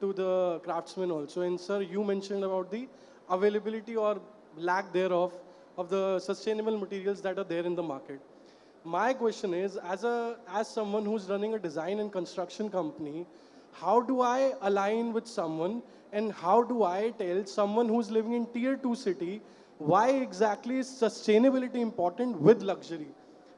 to the craftsmen also. And sir, you mentioned about the availability or lack thereof of the sustainable materials that are there in the market. My question is, as someone who's running a design and construction company, how do I align with someone, and how do I tell someone who's living in tier 2 city why exactly is sustainability important with luxury?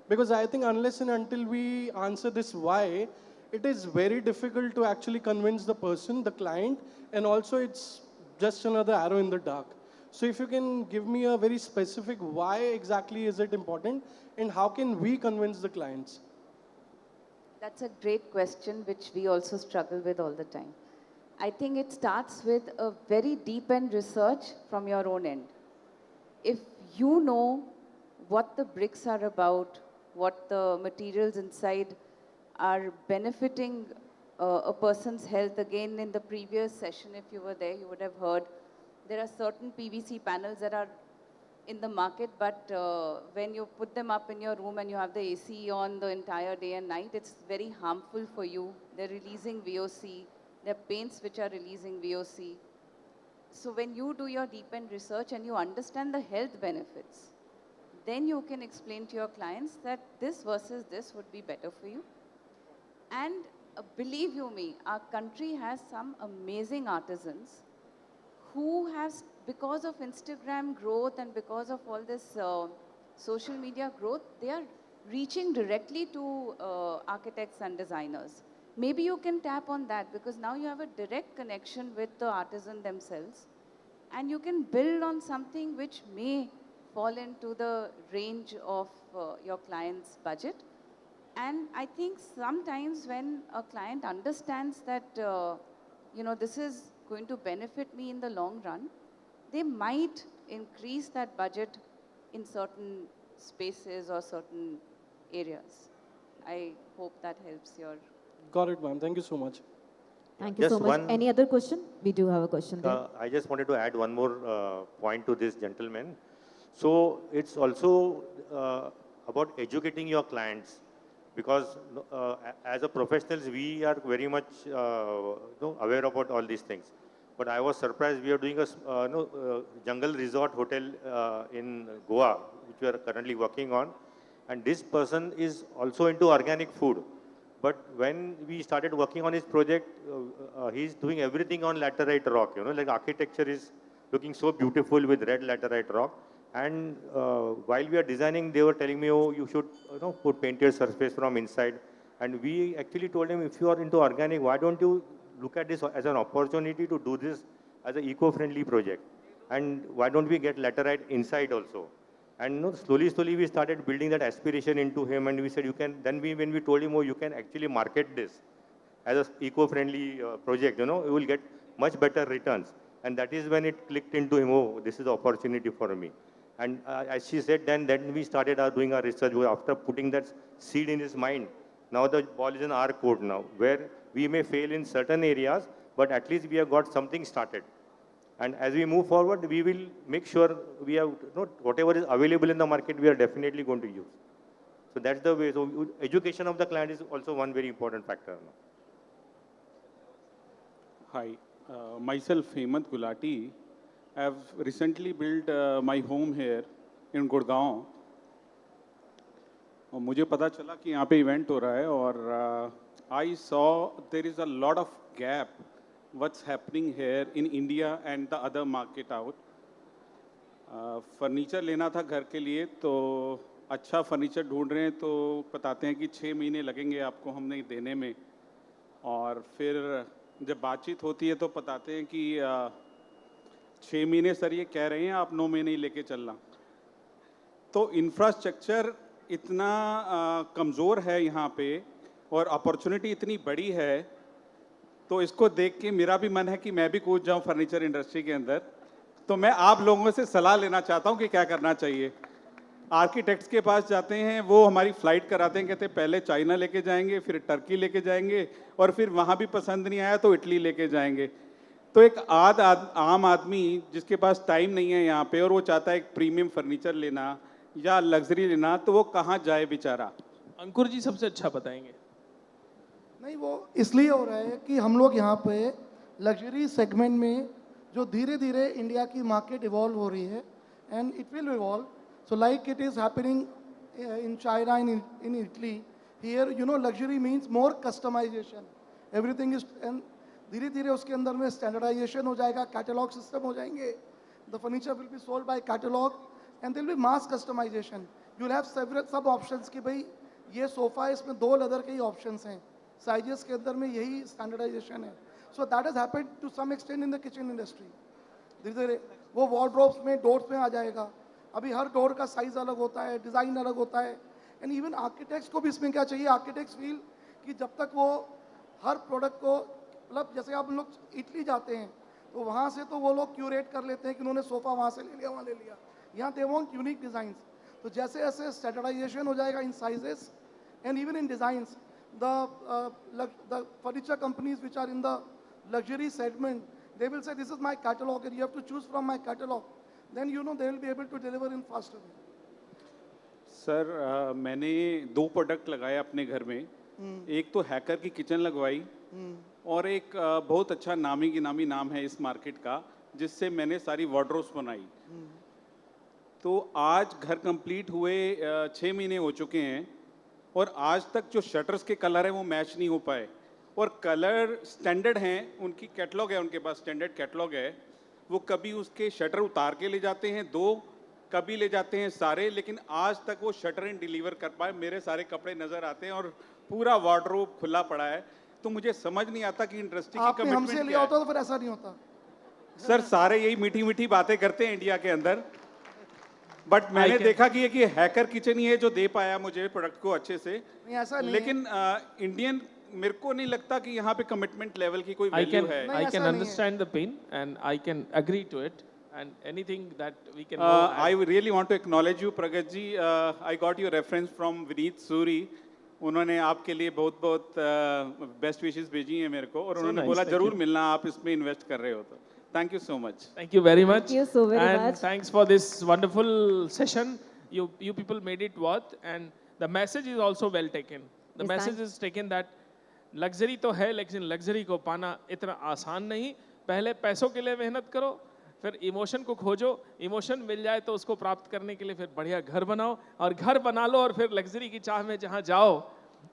Because I think unless and until we answer this why, it is very difficult to actually convince the person, the client, and also it's just another arrow in the dark. So if you can give me a very specific why exactly is it important, and how can we convince the clients?
That's a great question, which we also struggle with all the time. I think it starts with a very deep end research from your own end. If you know what the bricks are about, what the materials inside are benefiting a person's health, again in the previous session, if you were there, you would have heard, there are certain PVC panels that are in the market, but when you put them up in your room and you have the AC on the entire day and night, it's very harmful for you. They're releasing VOC. There are paints which are releasing VOC. So when you do your deep end research and you understand the health benefits, then you can explain to your clients that this versus this would be better for you. And believe you me, our country has some amazing artisans who have, because of Instagram growth and because of all this social media growth, they are reaching directly to architects and designers. Maybe you can tap on that, because now you have a direct connection with the artisan themselves, and you can build on something which may fall into the range of your client's budget. And I think sometimes when a client understands that, this is going to benefit me in the long run, they might increase that budget in certain spaces or certain areas. I hope that helps your...
Got it, ma'am. Thank you so much.
Thank you so
Just
much.
one-
Any other question? We do have a question there.
I just wanted to add one more point to this, gentleman. So it's also about educating your clients, because as a professionals, we are very much aware about all these things. But I was surprised. We are doing a jungle resort hotel in Goa, which we are currently working on, and this person is also into organic food. But when we started working on his project, he's doing everything on laterite rock. Like architecture is looking so beautiful with red laterite rock. And while we are designing, they were telling me, oh, you should put painted surface from inside. And we actually told him, if you are into organic, why don't you look at this as an opportunity to do this as an eco-friendly project? And why don't we get laterite inside also? And slowly we started building that aspiration into him, and we said, you can, then when we told him, oh, you can actually market this as an eco-friendly project, you will get much better returns. And that is when it clicked into him, oh, this is the opportunity for me. And as she said, then we started doing our research. After putting that seed in his mind, now the ball is in our court now, where we may fail in certain areas, but at least we have got something started. And as we move forward, we will make sure we have, whatever is available in the market, we are definitely going to use. So that's the way. So education of the client is also one very important factor.
Hi, myself Hemant Gulati. I have recently built my home here in Gurgaon. और मुझे पता चला कि यहाँ पे event हो रहा है और I saw there is a lot of gap what's happening here in India and the other market out. Furniture लेना था घर के लिए तो अच्छा फर्नीचर ढूंढ रहे हैं तो बताते हैं कि 6 महीने लगेंगे आपको हमने देने में और फिर जब बातचीत होती है तो बताते हैं कि 6 महीने सर ये कह रहे हैं आप 9 महीने ही लेके चलना. तो इंफ्रास्ट्रक्चर इतना कमज़ोर है यहाँ पे और अपॉर्चुनिटी इतनी बड़ी है तो इसको देख के मेरा भी मन है कि मैं भी कूद जाऊँ फर्नीचर इंडस्ट्री के अंदर. तो मैं आप लोगों से सलाह लेना चाहता हूँ कि क्या करना चाहिए. आर्किटेक्ट्स के पास जाते हैं, वो हमारी फ़्लाइट कराते हैं, कहते हैं पहले चाइना लेके जाएंगे, फिर टर्की लेके जाएंगे और फिर वहाँ भी पसंद नहीं आया तो इटली लेके जाएंगे. तो एक आम आदमी जिसके पास टाइम नहीं है यहाँ पे और वो चाहता है एक प्रीमियम फर्नीचर लेना या लग्जरी लेना तो वो कहाँ जाए बेचारा.
अंकुर जी सबसे अच्छा बताएंगे.
नहीं, वो इसलिए हो रहा है कि हम लोग यहाँ पे लग्जरी सेगमेंट में जो धीरे धीरे इंडिया की मार्केट इवॉल्व हो रही है and it will evolve. So like it is happening in China, in Italy, here luxury means more customisation, everything is, एंड धीरे धीरे उसके अंदर में स्टैंडर्डाइजेशन हो जाएगा, कैटलॉग सिस्टम हो जाएंगे, the furniture will be sold by catalogue and there will be mass customisation. You will have several sub options कि भाई ये सोफ़ा है, इसमें 2 लेदर के ही ऑप्शंस हैं, साइजेस के अंदर में यही स्टैंडर्डाइजेशन है. So that has happened to some extent in the kitchen industry. धीरे धीरे वो वार्डरोब्स में, डोर्स में आ जाएगा. अभी हर डोर का साइज़ अलग होता है, डिज़ाइन अलग होता है. एंड इवन आर्किटेक्ट्स को भी इसमें क्या चाहिए, आर्किटेक्ट्स फील कि जब तक वो हर प्रोडक्ट को, मतलब जैसे आप लोग इटली जाते हैं तो वहाँ से तो वो लोग क्यूरेट कर लेते हैं कि उन्होंने सोफ़ा वहाँ से ले लिया, वहाँ ले लिया. यहाँ दे वांट यूनिक डिज़ाइंस. तो जैसे जैसे स्टैंडर्डाइजेशन हो जाएगा in sizes and even in designs, the furniture companies which are in the luxury segment, they will say this is my catalog and you have to choose from my catalog. Then they will be able to deliver in faster way.
Sir मैंने 2 product लगाए अपने घर में. एक तो hacker की kitchen लगवाई और एक बहुत अच्छा नामी नाम है इस मार्केट का जिससे मैंने सारी वार्डरोब्स बनाई. तो आज घर कंप्लीट हुए 6 महीने हो चुके हैं और आज तक जो शटर्स के कलर हैं वो मैच नहीं हो पाए और कलर स्टैंडर्ड हैं, उनकी कैटलॉग है, उनके पास स्टैंडर्ड कैटलॉग है. वो कभी उसके शटर उतार के ले जाते हैं 2, कभी ले जाते हैं सारे, लेकिन आज तक वो शटर इन डिलीवर कर पाए. मेरे सारे कपड़े नज़र आते हैं और पूरा वार्डरोब खुला पड़ा है. तो मुझे समझ नहीं आता कि इंडस्ट्री की
आपने हमसे लिया होता तो फिर ऐसा नहीं होता.
सर सारे यही मीठी मीठी बातें करते हैं इंडिया के अंदर, बट मैंने देखा कि ये हैकर किचन ही है जो दे पाया मुझे प्रोडक्ट को अच्छे से.
नहीं, ऐसा नहीं
लेकिन इंडियन मेरे को नहीं लगता कि यहाँ पे कमिटमेंट लेवल की कोई वैल्यू है.
I can understand the pain and I can agree to it and anything that we can
I really want to acknowledge you Pragat ji. I got your reference from Vineet Suri. उन्होंने आपके लिए बहुत बहुत best wishes भेजी हैं मेरे को और उन्होंने बोला जरूर मिलना, आप इसमें इन्वेस्ट कर रहे हो. तो thank you so much.
Thank you very much.
Thank you so very
and
much.
Thanks for this wonderful session. You people made it worth and the message is also well taken. The
Yes,
message is taken that luxury तो है लेकिन luxury को पाना इतना आसान नहीं. पहले पैसों के लिए मेहनत करो, फिर इमोशन को खोजो, इमोशन मिल जाए तो उसको प्राप्त करने के लिए फिर बढ़िया घर बनाओ और घर बना लो और फिर लग्जरी की चाह में जहाँ जाओ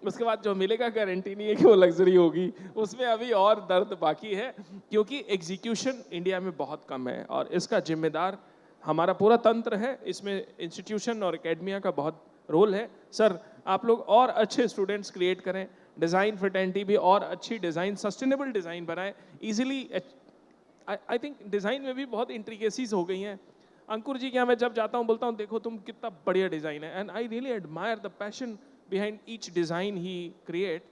उसके बाद जो मिलेगा गारंटी नहीं है कि वो लग्जरी होगी. उसमें अभी और दर्द बाकी है क्योंकि एग्जीक्यूशन इंडिया में बहुत कम है और इसका जिम्मेदार हमारा पूरा तंत्र है. इसमें इंस्टीट्यूशन और एकेडमिया का बहुत रोल है. सर आप लोग और अच्छे स्टूडेंट्स क्रिएट करें, डिज़ाइन फ्रेटर्निटी भी और अच्छी डिज़ाइन, सस्टेनेबल डिज़ाइन बनाएं. ईजिली आई थिंक डिज़ाइन में भी बहुत इंट्रिकेसीज हो गई हैं. अंकुर जी के यहाँ मैं जब जाता हूँ बोलता हूँ देखो तुम कितना बढ़िया डिज़ाइन है, and I really admire the passion behind each design he create,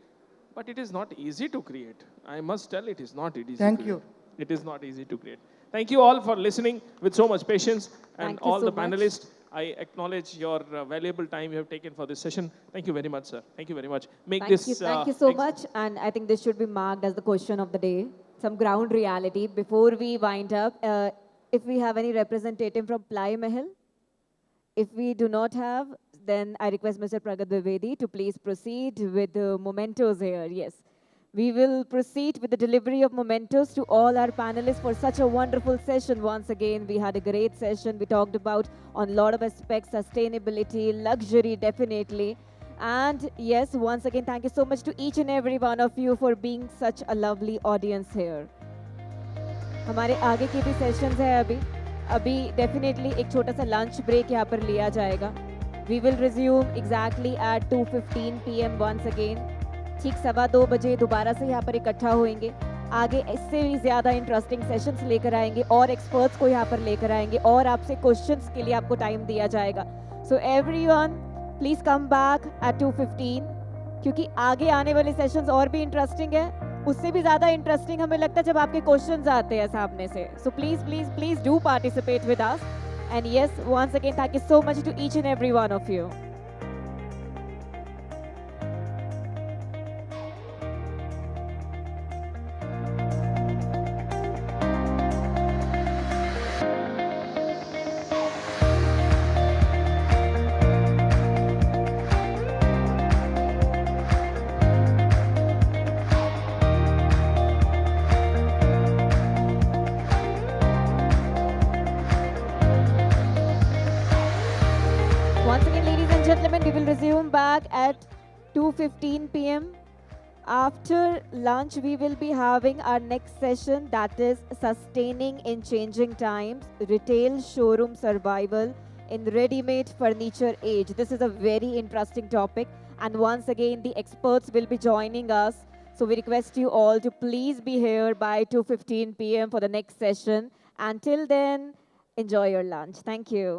but it is not easy to create. I must tell, it is not easy.
Thank
to
you.
create. It is not easy to create. Thank you all for listening with so much patience, and
Thank you
all
so
the
much.
panelists. I acknowledge your valuable time you have taken for this session. Thank you very much, sir. Thank you very much. Make this.
Thank you so much. And I think this should be marked as the question of the day. Some ground reality. Before we wind up, if we have any representative from Ply Mahal, if we do not have, then I request Mr. Pragat Dwivedi to please proceed with the mementos here. Yes. We will proceed with the delivery of mementos to all our panelists for such a wonderful session. Once again, we had a great session. We talked about on a lot of aspects, sustainability, luxury, definitely. And yes, once again, thank you so much to each and every one of you for being such a lovely audience here. हमारे आगे के भी sessions है अभी definitely एक छोटा सा lunch break यहाँ पर लिया जाएगा. We will resume exactly at 2:15 PM once again. ठीक 2:15 बजे दोबारा से यहाँ पर इकट्ठा होएंगे. आगे इससे भी ज़्यादा इंटरेस्टिंग सेशंस लेकर आएंगे और एक्सपर्ट्स को यहाँ पर लेकर आएंगे और आपसे क्वेश्चंस के लिए आपको टाइम दिया जाएगा. So everyone, please come back at 2:15 क्योंकि आगे आने वाले सेशंस और भी इंटरेस्टिंग है. उससे भी ज़्यादा इंटरेस्टिंग हमें लगता है जब आपके क्वेश्चंस आते हैं सामने से. So please do participate with us. And yes, once again, thank you so much to each and every one of you. Once again, ladies and gentlemen, we will resume back at 2:15 PM. After lunch, we will be having our next session, that is Sustaining in Changing Times, Retail Showroom Survival in Ready-Made Furniture Age. This is a very interesting topic. And once again, the experts will be joining us. So we request you all to please be here by 2:15 PM for the next session. Until then, enjoy your lunch. Thank you.